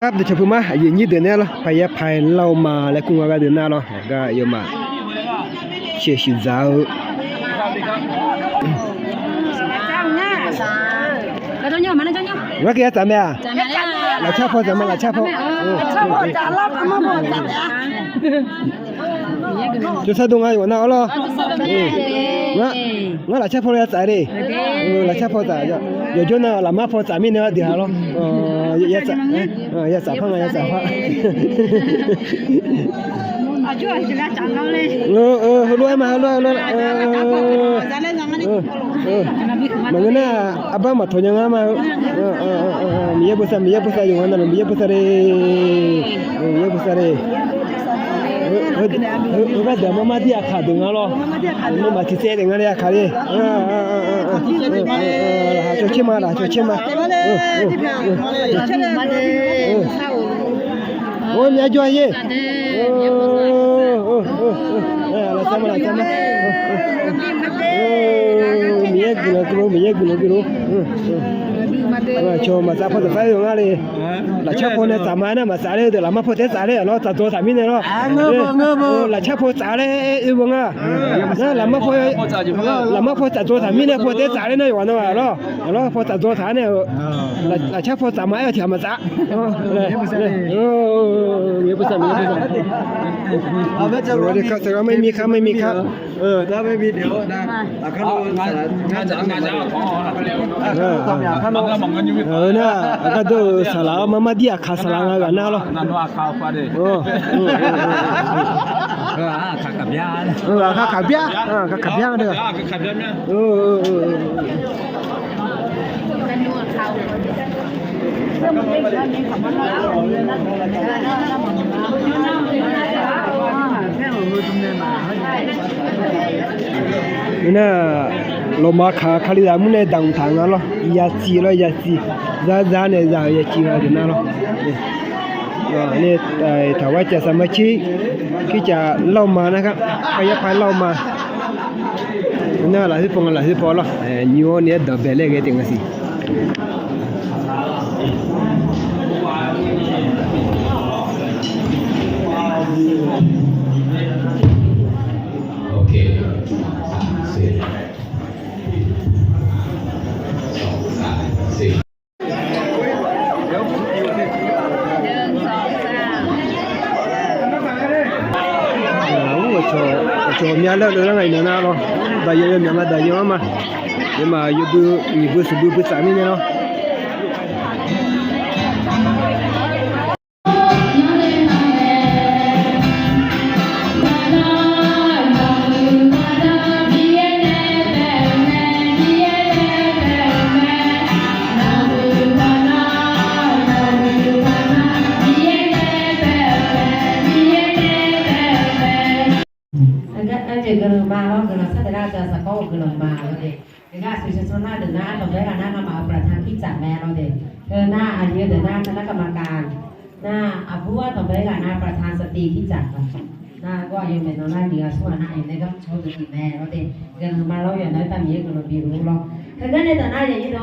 ครับเดี๋ยวจะพูดมาอย่างนี้เดือนนี้เหรอพายพายเล่ามาแล้วกุ้งก็เดือนหน้าเหรอก็เยอะมาเชี่ยวชิวจ้าcái đó nhớ mà nó cho nhớ.ว่าแกจำเนี่ย Chả mẹ đấy. เราชอบพอจำมาเราชอบพอ trả lắm mà bỏ trảจุดสะดุ้งอะไรวะน้าเหรองั้นเราชอบพอเราจ่ายดิเราชอบพอจ่ายเดี๋ยวจนน่ะเรามาพอจ่ายไม่เนื้อเดี๋ยวเหรออย่าจ่ายอย่าจ่ายพังอย่าจ่ายพัง à chú ơi chỉ là trả lâu lên รวยมาเลยมันก็น่าอับบ้ามาทนยังไงมามีเยอะภาษาอยู่นั่นมีเยอะภาษาเลยมีเยอะภาษาเลยก็เดี๋ยวมาที่อาคาดึงอ่ะหรอมาที่เจ๊ดึงอ่ะเนี่ยอาคาเลยช่วยเชื่อมาโอ้ยมีอะไรด้วยยี่เราทำอะไรกันนะมีเยอะกิโลโชว์มาจากพอจะไปตรงนั้นเลยเราชอบคนเนี่ยสามนะมาสายเลยเดี๋ยวเรามาพอเทสายเลยเราตัดตัวสามีเนี่ยเนาะเราชอบพอสายเลยอีกวงอ่ะนั่นเรามาพอตัดตัวสามีเนี่ยพอเทสายเลยเนี่ยวันนั้นเราพอตัดตัวสายเนี่ยเราชอบพอสามเอาเถียมมาจ้ะมีภาษาแต่ก็ไม่มีครับถ้าไม่มีเดี๋ยวนะข้าวงานจะของเนี่ยก็ดูสลามาดีอะข้าสลากันนะหรอนั่นว่าข้าวฟ้าดิข้าขับยาข้าขับยาเด้อนี่เรามาขาลีดามุนดังทางนั้นหรอยาจีเนี่ยยาจีอะไรนั่นหรอนี่ถ้าว่าจะสมัครที่จะเล่ามานะครับพายเล่ามานี่หลายที่พอแล้วนิวเนี่ยดับเบิลเลยกันสิโจมยาแล้วเรื่องไงเนี่ยนะเราได้เยอะๆได้เยอะมาเดี๋ยวมาอยู่ดูนี่บุษบุษามีเนี่ยเนาะประธานที่จัดแม่เราเด็กหน้าอันนี้เดินหน้าคณะกรรมการหน้าผู้ว่าต่อไปกับหน้าประธานสตรีที่จัดหน้าก็ยังเป็นหน้าเดียวส่วนหน้าอย่างนี้ก็โชว์สตรีแม่เราเด็กเดินมาเราอย่างน้อยตามนี้ก็เราบีรู้เราถ้าเกิดในแต่หน้าอย่างนี้เรา